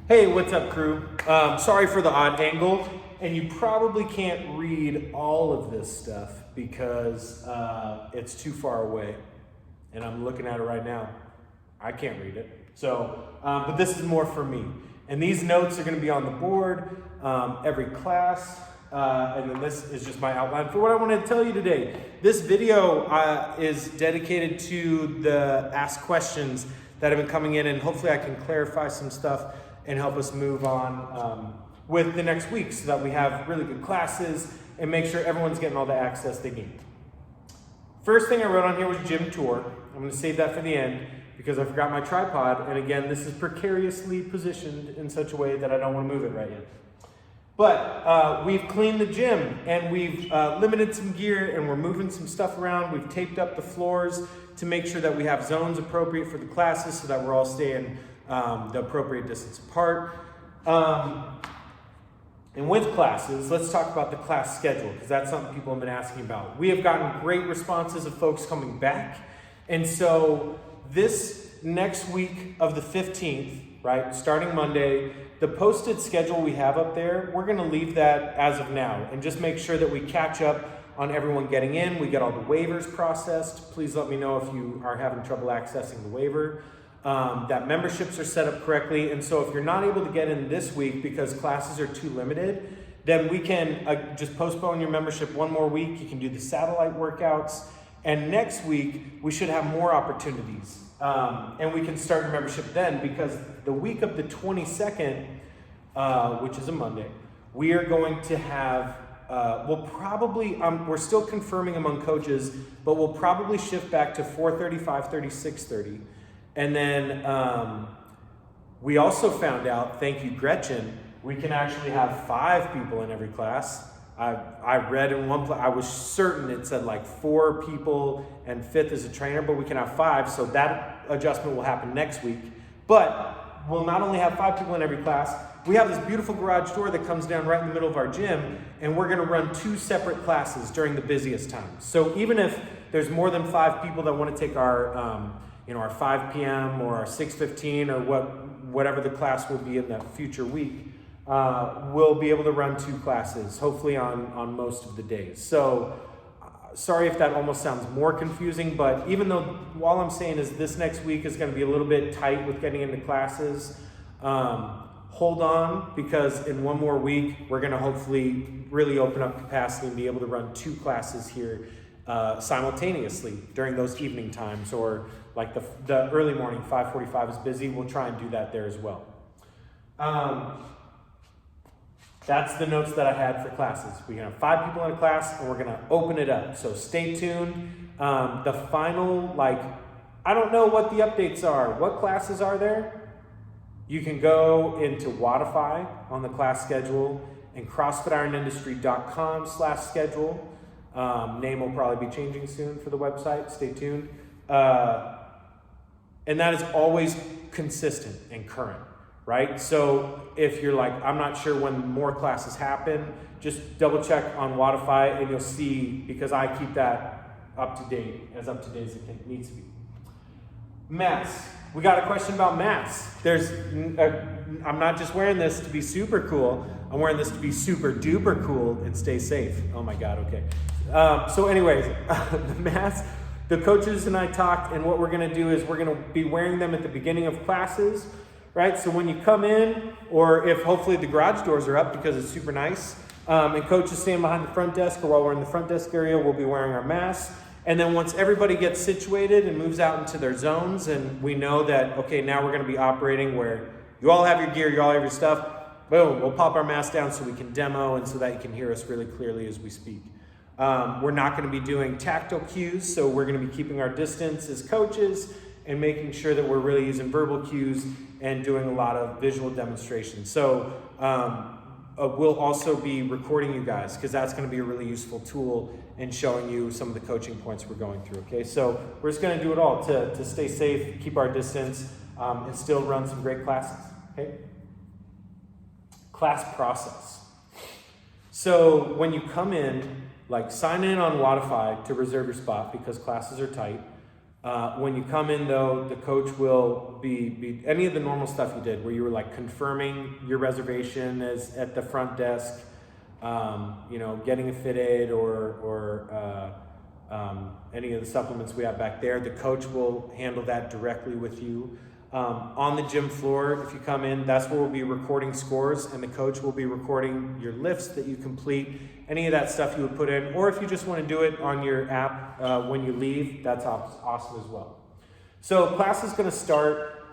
Hey, what's up, crew? Sorry for the odd angle, and you probably can't read all of this stuff because it's too far away, and I'm looking at it right now. I can't read it. So, but this is more for me. And these notes are going to be on the board every class, and then this is just my outline for what I wanted to tell you today. This video is dedicated to the asked questions that have been coming in, and hopefully I can clarify some stuff and help us move on with the next week so that we have really good classes and make sure everyone's getting all the access they need. First thing I wrote on here was gym tour. I'm going to save that for the end because I forgot my tripod, and again, this is precariously positioned in such a way that I don't want to move it right yet. But we've cleaned the gym, and we've limited some gear, and we're moving some stuff around. We've taped up the floors to make sure that we have zones appropriate for the classes so that we're all staying the appropriate distance apart. And with classes, let's talk about the class schedule, because that's something people have been asking about. We have gotten great responses of folks coming back. And so this next week of the 15th, right, starting Monday, the posted schedule we have up there, we're going to leave that as of now and just make sure that we catch up on everyone getting in. We get all the waivers processed. Please let me know if you are having trouble accessing the waiver. That memberships are set up correctly. And so if you're not able to get in this week because classes are too limited, then we can just postpone your membership one more week. You can do the satellite workouts. And next week, we should have more opportunities. And we can start your membership then, because the week of the 22nd, which is a Monday, we are going to have, we'll probably, we're still confirming among coaches, but we'll probably shift back to 4:30, 5:30, 6:30. And then we also found out, thank you, Gretchen, we can actually have 5 people in every class. I read in one place, I was certain it said like 4 people and 5th is a trainer, but we can have 5. So that adjustment will happen next week. But we'll not only have 5 people in every class, we have this beautiful garage door that comes down right in the middle of our gym, and we're going to run 2 separate classes during the busiest times. So even if there's more than 5 people that want to take our, our 5 p.m. or our 6:15 or whatever the class will be in that future week, we'll be able to run 2 classes, hopefully on most of the days. So sorry if that almost sounds more confusing, but even though all I'm saying is this next week is going to be a little bit tight with getting into classes, hold on, because in one more week, we're going to hopefully really open up capacity and be able to run 2 classes here simultaneously during those evening times, or like the early morning, 5:45 is busy. We'll try and do that there as well. That's the notes that I had for classes. We're going to have 5 people in a class, and we're going to open it up. So stay tuned. The final, I don't know what the updates are. What classes are there? You can go into Wodify on the class schedule and CrossFitIronIndustry.com/schedule. Name will probably be changing soon for the website. Stay tuned. And that is always consistent and current, right? So if you're like, I'm not sure when more classes happen, just double check on Wodify and you'll see, because I keep that up to date as it needs to be. Masks. We got a question about masks. I'm not just wearing this to be super cool. I'm wearing this to be super duper cool and stay safe. Oh my God, okay. So anyways, the masks, the coaches and I talked, and what we're gonna do is we're gonna be wearing them at the beginning of classes, right? So when you come in, or if hopefully the garage doors are up because it's super nice, and coach is standing behind the front desk, or while we're in the front desk area, we'll be wearing our masks. And then once everybody gets situated and moves out into their zones, and we know that, okay, now we're gonna be operating where you all have your gear, you all have your stuff, boom, we'll pop our mask down so we can demo and so that you can hear us really clearly as we speak. We're not gonna be doing tactile cues, so we're gonna be keeping our distance as coaches and making sure that we're really using verbal cues and doing a lot of visual demonstrations. So we'll also be recording you guys, because that's gonna be a really useful tool in showing you some of the coaching points we're going through, okay? So we're just gonna do it all to stay safe, keep our distance, and still run some great classes, okay? Class process. So when you come in, sign in on Wodify to reserve your spot because classes are tight. When you come in, though, the coach will be any of the normal stuff you did, where you were like confirming your reservation as at the front desk, getting a fit aid or any of the supplements we have back there. The coach will handle that directly with you. On the gym floor, if you come in, that's where we'll be recording scores, and the coach will be recording your lifts that you complete, any of that stuff you would put in, or if you just want to do it on your app when you leave, that's awesome as well. So class is going to start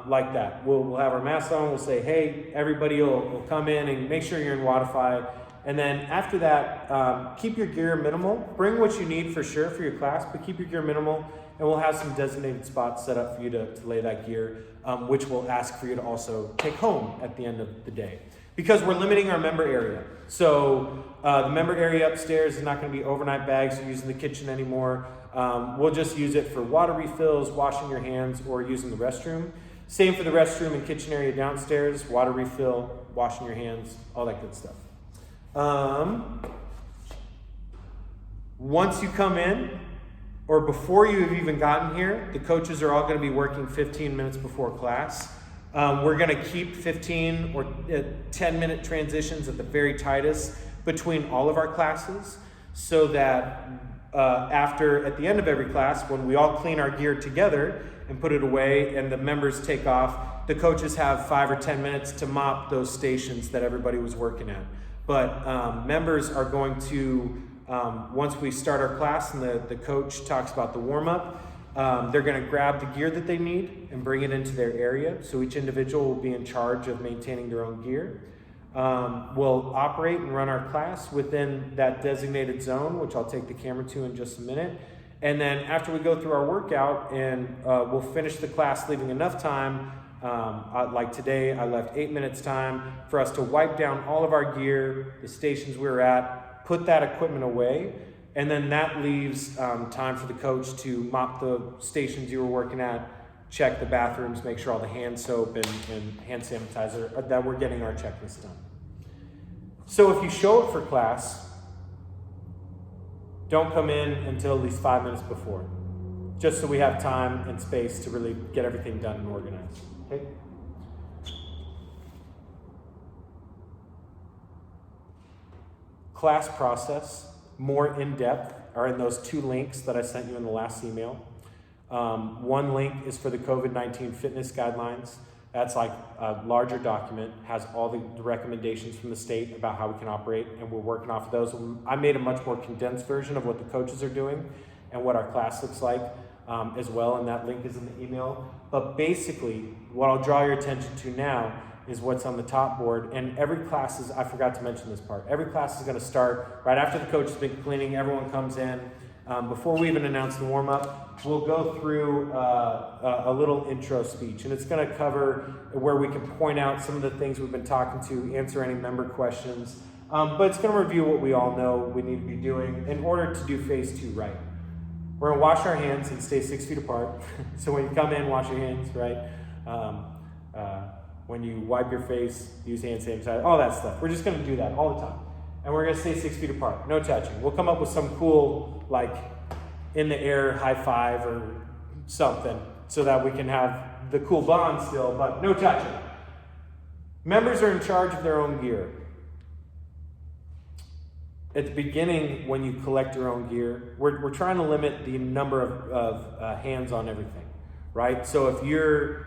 like that. We'll have our masks on, we'll say, hey, everybody will come in and make sure you're in Wodify. And then after that, keep your gear minimal. Bring what you need for sure for your class, but keep your gear minimal. And we'll have some designated spots set up for you to lay that gear, which we'll ask for you to also take home at the end of the day. Because we're limiting our member area. So the member area upstairs is not going to be overnight bags or using the kitchen anymore. We'll just use it for water refills, washing your hands, or using the restroom. Same for the restroom and kitchen area downstairs, water refill, washing your hands, all that good stuff. Once you come in, or before you've even gotten here, the coaches are all going to be working 15 minutes before class. We're going to keep 15 or 10-minute transitions at the very tightest between all of our classes, so that at the end of every class, when we all clean our gear together and put it away and the members take off, the coaches have 5 or 10 minutes to mop those stations that everybody was working at. But members are going to, once we start our class and the coach talks about the warm-up, they're going to grab the gear that they need and bring it into their area. So each individual will be in charge of maintaining their own gear. We'll operate and run our class within that designated zone, which I'll take the camera to in just a minute. And then after we go through our workout and we'll finish the class leaving enough time, like today, I left 8 minutes time for us to wipe down all of our gear, the stations we were at, put that equipment away, and then that leaves time for the coach to mop the stations you were working at, check the bathrooms, make sure all the hand soap and hand sanitizer, that we're getting our checklist done. So if you show up for class, don't come in until at least 5 minutes before, just so we have time and space to really get everything done and organized. Okay? Class process, more in depth, are in those 2 links that I sent you in the last email. One link is for the COVID-19 fitness guidelines. That's like a larger document, has all the recommendations from the state about how we can operate, and we're working off of those. I made a much more condensed version of what the coaches are doing and what our class looks like as well, and that link is in the email. But basically, what I'll draw your attention to now is what's on the top board. And every class is, I forgot to mention this part, every class is going to start right after the coach has been cleaning, everyone comes in. Before we even announce the warm-up, we'll go through a little intro speech, and it's going to cover where we can point out some of the things we've been talking to, answer any member questions, but it's going to review what we all know we need to be doing in order to do phase 2 right. We're going to wash our hands and stay 6 feet apart. So when you come in, wash your hands, right? When you wipe your face, use hand sanitizer, all that stuff. We're just going to do that all the time. And we're going to stay 6 feet apart, no touching. We'll come up with some cool, like, in the air high five or something so that we can have the cool bond still, but no touching. Members are in charge of their own gear. At the beginning, when you collect your own gear, we're trying to limit the number of hands on everything, right? So if you're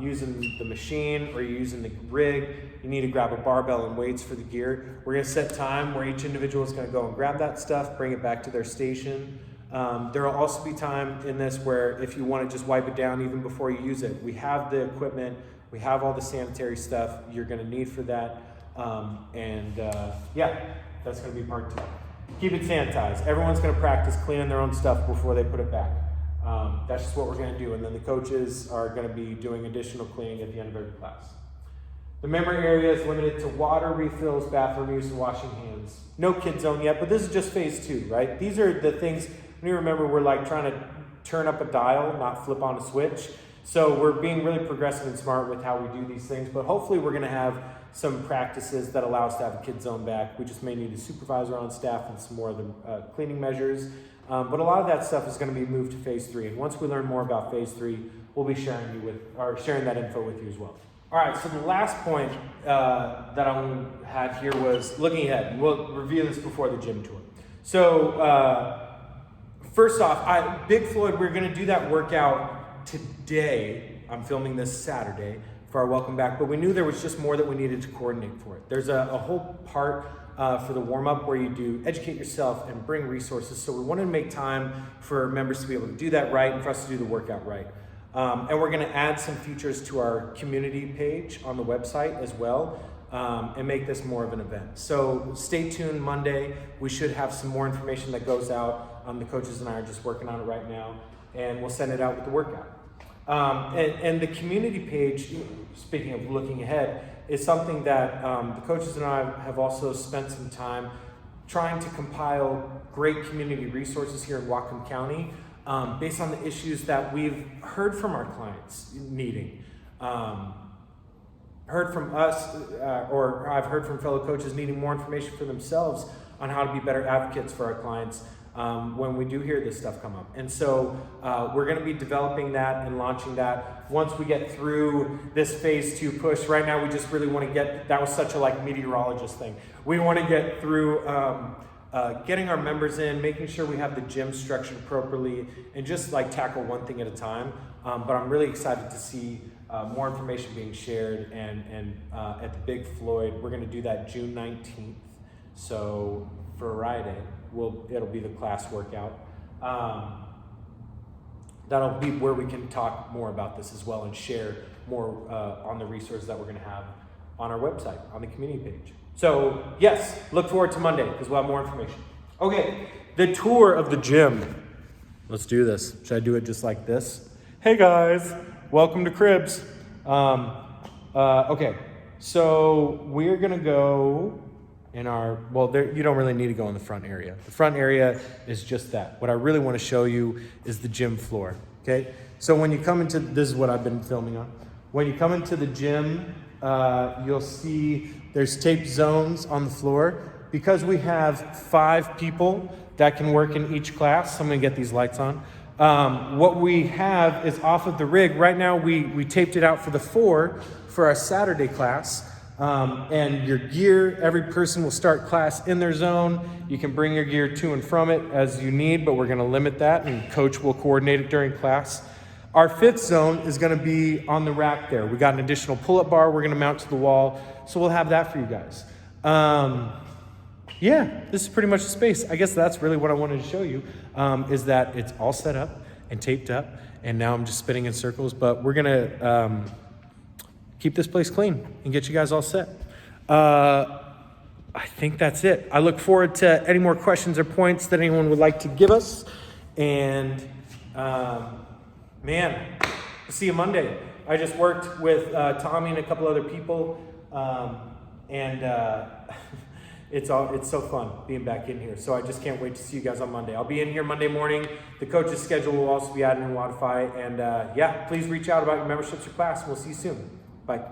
using the machine or you're using the rig, you need to grab a barbell and weights for the gear. We're going to set time where each individual is going to go and grab that stuff, bring it back to their station. There will also be time in this where if you want to just wipe it down even before you use it, we have the equipment, we have all the sanitary stuff you're going to need for that. That's going to be part 2. Keep it sanitized. Everyone's going to practice cleaning their own stuff before they put it back. That's just what we're going to do. And then the coaches are going to be doing additional cleaning at the end of every class. The member area is limited to water refills, bathroom use, and washing hands. No kid zone yet, but this is just phase 2, right? These are the things, when you remember, we're like trying to turn up a dial, not flip on a switch. So we're being really progressive and smart with how we do these things, but hopefully we're going to have some practices that allow us to have a kid zone back. We just may need a supervisor on staff and some more of the cleaning measures. But a lot of that stuff is going to be moved to phase 3. And once we learn more about phase 3, we'll be sharing that info with you as well. All right, so the last point that I had here was looking ahead. And we'll review this before the gym tour. So first off, Big Floyd, we're going to do that workout today. I'm filming this Saturday for our welcome back, but we knew there was just more that we needed to coordinate for it. There's a whole part for the warm-up where you do educate yourself and bring resources. So we wanted to make time for members to be able to do that right and for us to do the workout right. And we're going to add some features to our community page on the website as well, and make this more of an event. So stay tuned Monday. We should have some more information that goes out. The coaches and I are just working on it right now, and we'll send it out with the workout. And the community page, speaking of looking ahead, is something that the coaches and I have also spent some time trying to compile great community resources here in Whatcom County based on the issues that we've heard from our clients needing. Heard from us, or I've heard from fellow coaches needing more information for themselves on how to be better advocates for our clients when we do hear this stuff come up. And so we're going to be developing that and launching that once we get through this phase 2 push. Right now, we just really want to that was such a meteorologist thing. We want to get through getting our members in, making sure we have the gym structured properly, and just tackle one thing at a time. But I'm really excited to see more information being shared, and at the Big Floyd, we're going to do that June 19th. So Friday, it'll be the class workout. That'll be where we can talk more about this as well and share more on the resources that we're going to have on our website, on the community page. So yes, look forward to Monday because we'll have more information. Okay, the tour of the gym. Let's do this. Should I do it just like this? Hey guys, welcome to Cribs. Okay, so we're gonna go in you don't really need to go in the front area. The front area is just that. What I really want to show you is the gym floor, okay? So when you come into, this is what I've been filming on. When you come into the gym, you'll see there's taped zones on the floor. Because we have 5 people that can work in each class, I'm gonna get these lights on. What we have is off of the rig. Right now, we taped it out for the 4 for our Saturday class. And your gear, every person will start class in their zone. You can bring your gear to and from it as you need, but we're gonna limit that, and coach will coordinate it during class. Our 5th zone is gonna be on the rack there. We got an additional pull-up bar we're gonna mount to the wall, so we'll have that for you guys. Yeah, this is pretty much the space. I guess that's really what I wanted to show you, is that it's all set up and taped up, and now I'm just spinning in circles, but we're gonna keep this place clean and get you guys all set. I think that's it. I look forward to any more questions or points that anyone would like to give us, and man, I'll see you Monday. I just worked with Tommy and a couple other people, and it's so fun being back in here. So I just can't wait to see you guys on Monday. I'll be in here Monday morning. The coach's schedule will also be added in Wodify. And yeah, please reach out about your memberships or class. We'll see you soon. Bye.